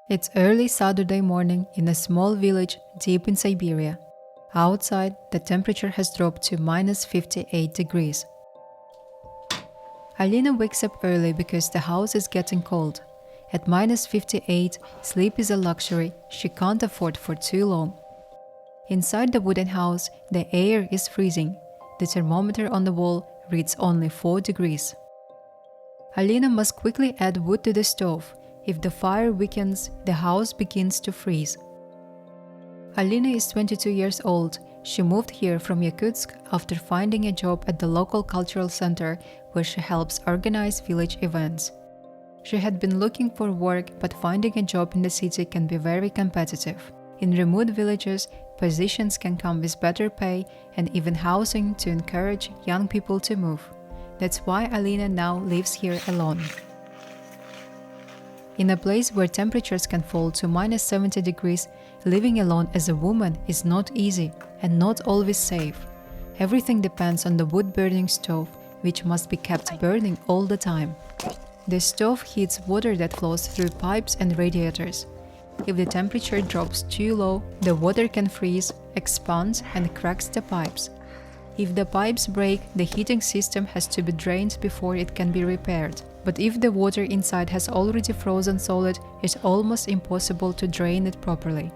It's early Saturday morning in a small village deep in Siberia. Outside, the temperature has dropped to minus 58 degrees. Alina wakes up early because the house is getting cold. At minus 58, sleep is a luxury she can't afford for too long. Inside the wooden house, the air is freezing. The thermometer on the wall reads only 4 degrees. Alina must quickly add wood to the stove. If the fire weakens, the house begins to freeze. Alina is 22 years old. She moved here from Yakutsk after finding a job at the local cultural center where she helps organize village events. She had been looking for work, but finding a job in the city can be very competitive. In remote villages, positions can come with better pay and even housing to encourage young people to move. That's why Alina now lives here alone. In a place where temperatures can fall to minus 70 degrees, living alone as a woman is not easy and not always safe. Everything depends on the wood-burning stove, which must be kept burning all the time. The stove heats water that flows through pipes and radiators. If the temperature drops too low, the water can freeze, expand, and cracks the pipes. If the pipes break, the heating system has to be drained before it can be repaired. But if the water inside has already frozen solid, it's almost impossible to drain it properly.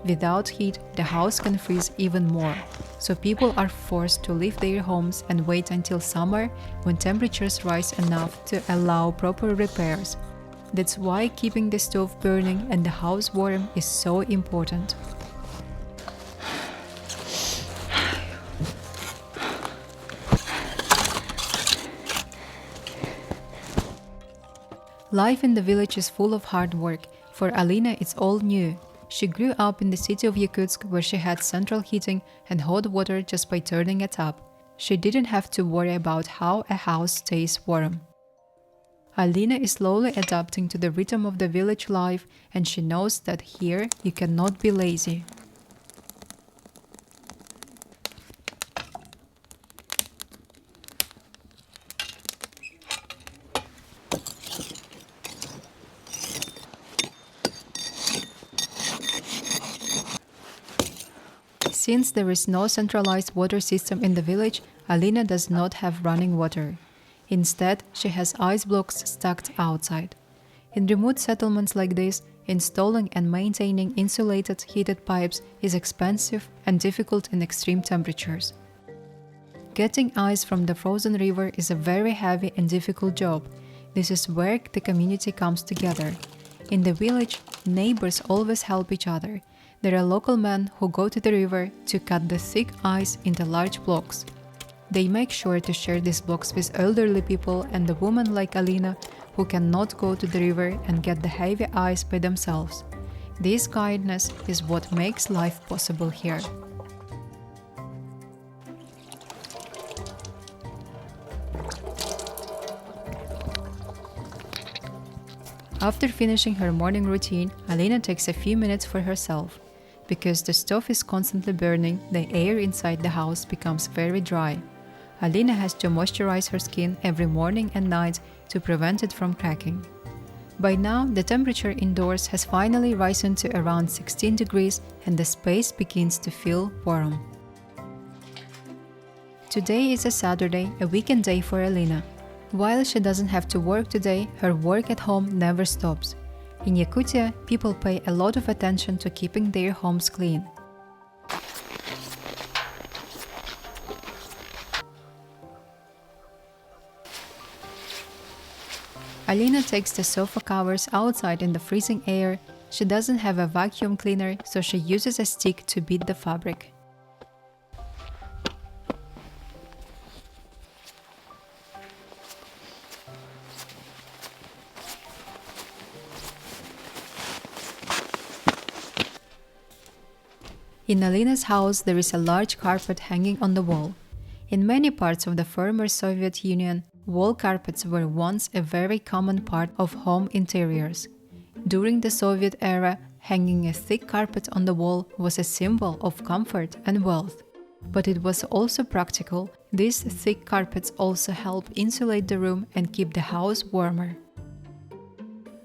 Without heat, the house can freeze even more. So people are forced to leave their homes and wait until summer, when temperatures rise enough to allow proper repairs. That's why keeping the stove burning and the house warm is so important. Life in the village is full of hard work. For Alina, it's all new. She grew up in the city of Yakutsk, where she had central heating and hot water just by turning a tap. She didn't have to worry about how a house stays warm. Alina is slowly adapting to the rhythm of the village life, and she knows that here you cannot be lazy. Since there is no centralized water system in the village, Alina does not have running water. Instead, she has ice blocks stacked outside. In remote settlements like this, installing and maintaining insulated heated pipes is expensive and difficult in extreme temperatures. Getting ice from the frozen river is a very heavy and difficult job. This is where the community comes together. In the village, neighbors always help each other. There are local men who go to the river to cut the thick ice into large blocks. They make sure to share these blocks with elderly people and a woman like Alina, who cannot go to the river and get the heavy ice by themselves. This kindness is what makes life possible here. After finishing her morning routine, Alina takes a few minutes for herself. Because the stove is constantly burning, the air inside the house becomes very dry. Alina has to moisturize her skin every morning and night to prevent it from cracking. By now, the temperature indoors has finally risen to around 16 degrees and the space begins to feel warm. Today is a Saturday, a weekend day for Alina. While she doesn't have to work today, her work at home never stops. In Yakutia, people pay a lot of attention to keeping their homes clean. Alina takes the sofa covers outside in the freezing air. She doesn't have a vacuum cleaner, so she uses a stick to beat the fabric. In Alina's house, there is a large carpet hanging on the wall. In many parts of the former Soviet Union, wall carpets were once a very common part of home interiors. During the Soviet era, hanging a thick carpet on the wall was a symbol of comfort and wealth. But it was also practical. These thick carpets also help insulate the room and keep the house warmer.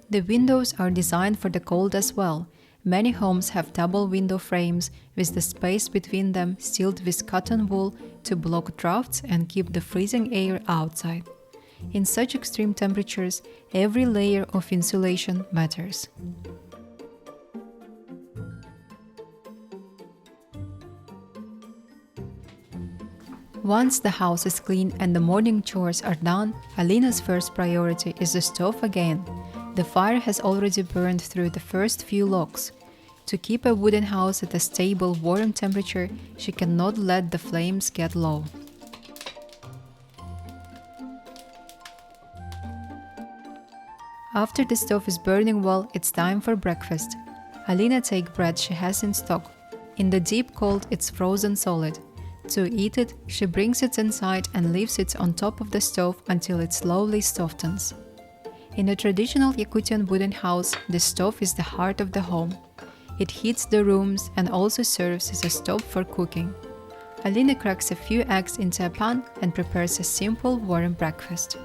The windows are designed for the cold as well. Many homes have double window frames with the space between them sealed with cotton wool to block drafts and keep the freezing air outside. In such extreme temperatures, every layer of insulation matters. Once the house is clean and the morning chores are done, Alina's first priority is the stove again. The fire has already burned through the first few logs. To keep a wooden house at a stable, warm temperature, she cannot let the flames get low. After the stove is burning well, it's time for breakfast. Alina takes bread she has in stock. In the deep cold, it's frozen solid. To eat it, she brings it inside and leaves it on top of the stove until it slowly softens. In a traditional Yakutian wooden house, the stove is the heart of the home. It heats the rooms and also serves as a stove for cooking. Alina cracks a few eggs into a pan and prepares a simple warm breakfast.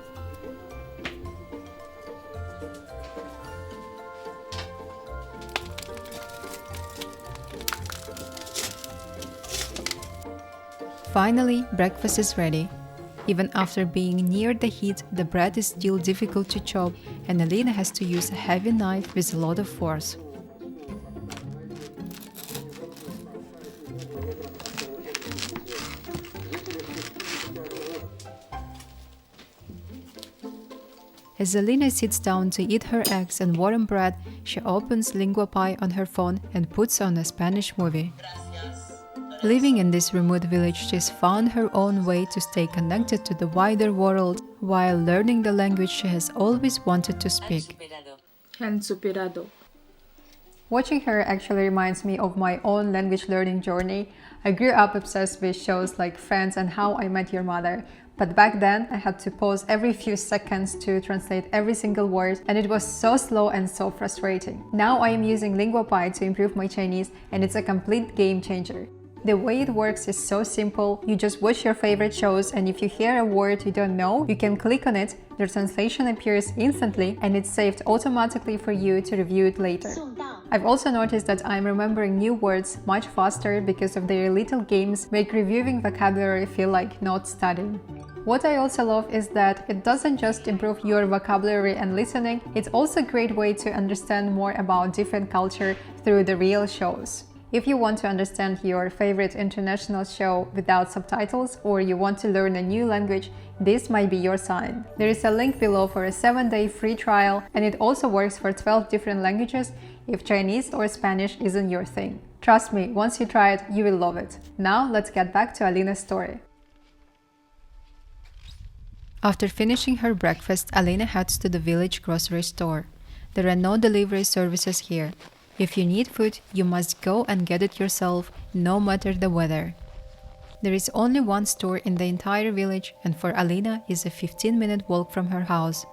Finally, breakfast is ready. Even after being near the heat, the bread is still difficult to chop, and Alina has to use a heavy knife with a lot of force. As Alina sits down to eat her eggs and warm bread, she opens Lingua Pie on her phone and puts on a Spanish movie. Living in this remote village, she's found her own way to stay connected to the wider world while learning the language she has always wanted to speak. Han superado. Watching her actually reminds me of my own language learning journey. I grew up obsessed with shows like Friends and How I Met Your Mother. But back then, I had to pause every few seconds to translate every single word, and it was so slow and so frustrating. Now I am using Lingua Pie to improve my Chinese, and it's a complete game changer. The way it works is so simple. You just watch your favorite shows, and if you hear a word you don't know, you can click on it, the translation appears instantly, and it's saved automatically for you to review it later. I've also noticed that I'm remembering new words much faster because of their little games make reviewing vocabulary feel like not studying. What I also love is that it doesn't just improve your vocabulary and listening, it's also a great way to understand more about different culture through the real shows. If you want to understand your favorite international show without subtitles, or you want to learn a new language, this might be your sign. There is a link below for a 7-day free trial, and it also works for 12 different languages if Chinese or Spanish isn't your thing. Trust me, once you try it, you will love it. Now let's get back to Alina's story. After finishing her breakfast, Alina heads to the village grocery store. There are no delivery services here. If you need food, you must go and get it yourself, no matter the weather. There is only one store in the entire village, and for Alina is a 15-minute walk from her house.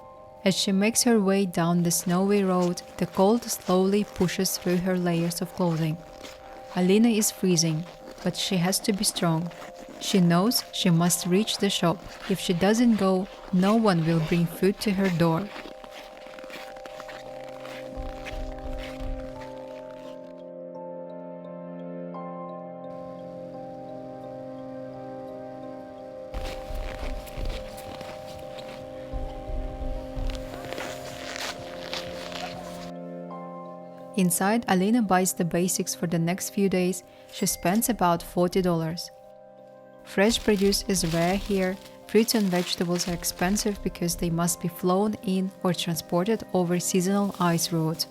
As she makes her way down the snowy road, the cold slowly pushes through her layers of clothing. Alina is freezing, but she has to be strong. She knows she must reach the shop. If she doesn't go, no one will bring food to her door. Inside, Alina buys the basics for the next few days. She spends about $40. Fresh produce is rare here. Fruits and vegetables are expensive because they must be flown in or transported over seasonal ice routes.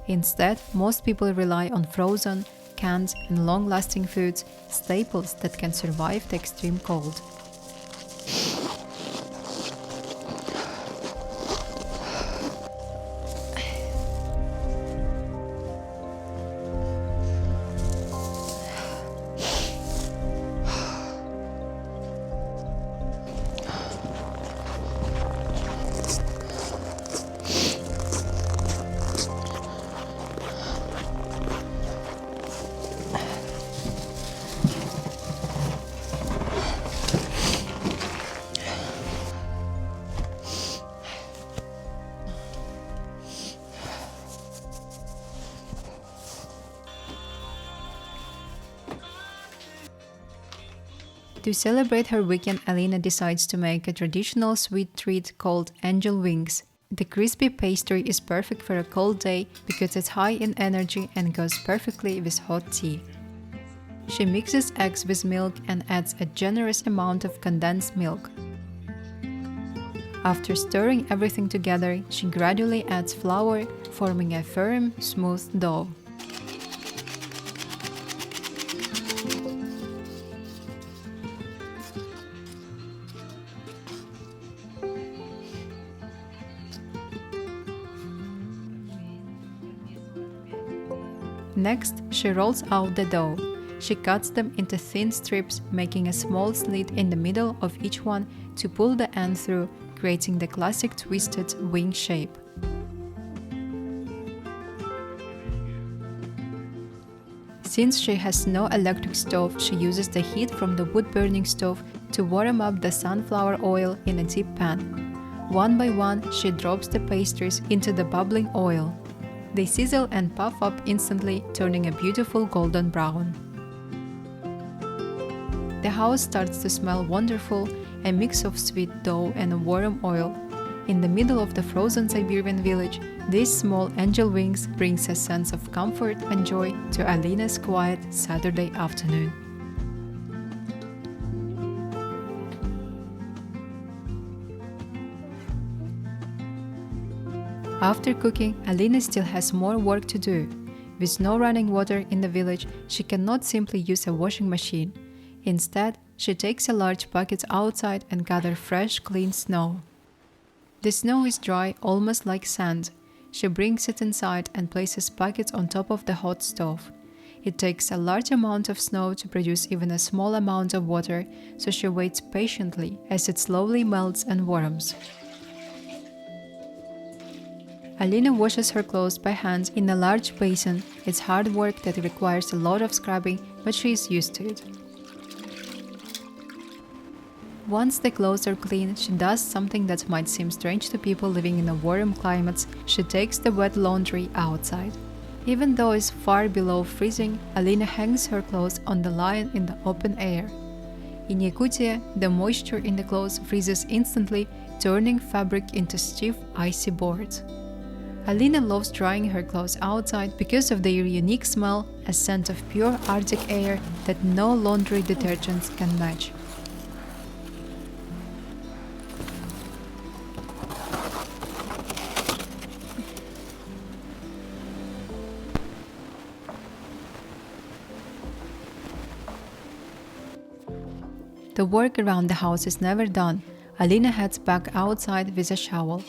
Instead, most people rely on frozen, canned, and long-lasting foods, staples that can survive the extreme cold. To celebrate her weekend, Alina decides to make a traditional sweet treat called angel wings. The crispy pastry is perfect for a cold day because it's high in energy and goes perfectly with hot tea. She mixes eggs with milk and adds a generous amount of condensed milk. After stirring everything together, she gradually adds flour, forming a firm, smooth dough. Next, she rolls out the dough. She cuts them into thin strips, making a small slit in the middle of each one to pull the end through, creating the classic twisted wing shape. Since she has no electric stove, she uses the heat from the wood-burning stove to warm up the sunflower oil in a deep pan. One by one, she drops the pastries into the bubbling oil. They sizzle and puff up instantly, turning a beautiful golden brown. The house starts to smell wonderful, a mix of sweet dough and warm oil. In the middle of the frozen Siberian village, these small angel wings brings a sense of comfort and joy to Alina's quiet Saturday afternoon. After cooking, Alina still has more work to do. With no running water in the village, she cannot simply use a washing machine. Instead, she takes a large bucket outside and gathers fresh, clean snow. The snow is dry, almost like sand. She brings it inside and places buckets on top of the hot stove. It takes a large amount of snow to produce even a small amount of water, so she waits patiently as it slowly melts and warms. Alina washes her clothes by hand in a large basin. It's hard work that requires a lot of scrubbing, but she is used to it. Once the clothes are clean, she does something that might seem strange to people living in warm climates. She takes the wet laundry outside. Even though it's far below freezing, Alina hangs her clothes on the line in the open air. In Yakutia, the moisture in the clothes freezes instantly, turning fabric into stiff, icy boards. Alina loves drying her clothes outside because of their unique smell, a scent of pure Arctic air that no laundry detergents can match. The work around the house is never done. Alina heads back outside with a shovel.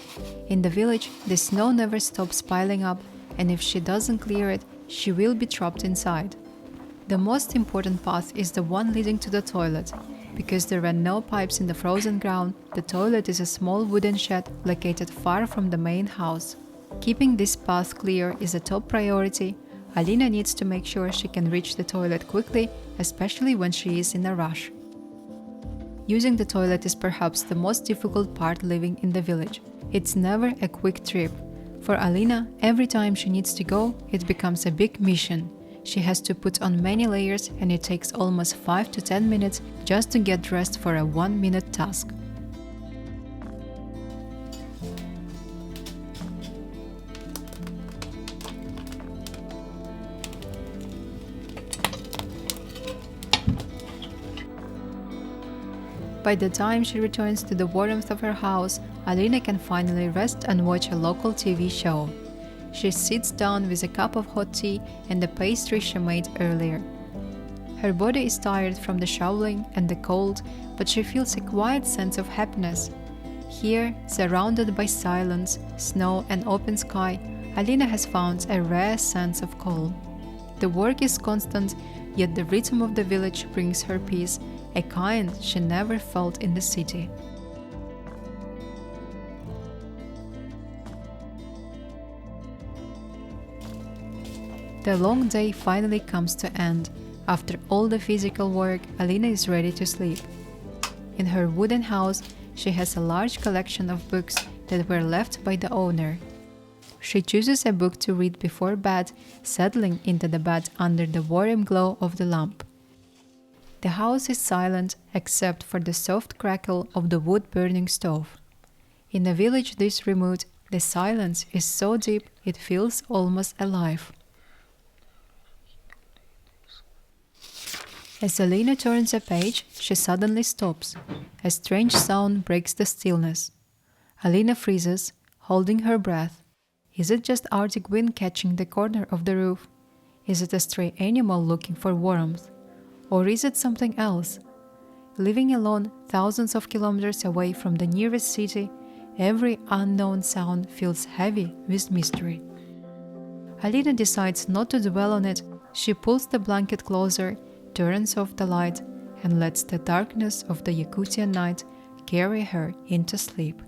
In the village, the snow never stops piling up, and if she doesn't clear it, she will be trapped inside. The most important path is the one leading to the toilet. Because there are no pipes in the frozen ground, the toilet is a small wooden shed located far from the main house. Keeping this path clear is a top priority. Alina needs to make sure she can reach the toilet quickly, especially when she is in a rush. Using the toilet is perhaps the most difficult part living in the village. It's never a quick trip. For Alina, every time she needs to go, it becomes a big mission. She has to put on many layers and it takes almost 5 to 10 minutes just to get dressed for a 1-minute task. By the time she returns to the warmth of her house, Alina can finally rest and watch a local TV show. She sits down with a cup of hot tea and the pastry she made earlier. Her body is tired from the shoveling and the cold, but she feels a quiet sense of happiness. Here, surrounded by silence, snow and open sky, Alina has found a rare sense of calm. The work is constant, yet the rhythm of the village brings her peace, a kind she never felt in the city. The long day finally comes to end. After all the physical work, Alina is ready to sleep. In her wooden house, she has a large collection of books that were left by the owner. She chooses a book to read before bed, settling into the bed under the warm glow of the lamp. The house is silent except for the soft crackle of the wood-burning stove. In a village this remote, the silence is so deep it feels almost alive. As Alina turns a page, she suddenly stops. A strange sound breaks the stillness. Alina freezes, holding her breath. Is it just Arctic wind catching the corner of the roof? Is it a stray animal looking for warmth? Or is it something else? Living alone thousands of kilometers away from the nearest city, every unknown sound feels heavy with mystery. Alina decides not to dwell on it. She pulls the blanket closer, turns off the light, and lets the darkness of the Yakutia night carry her into sleep.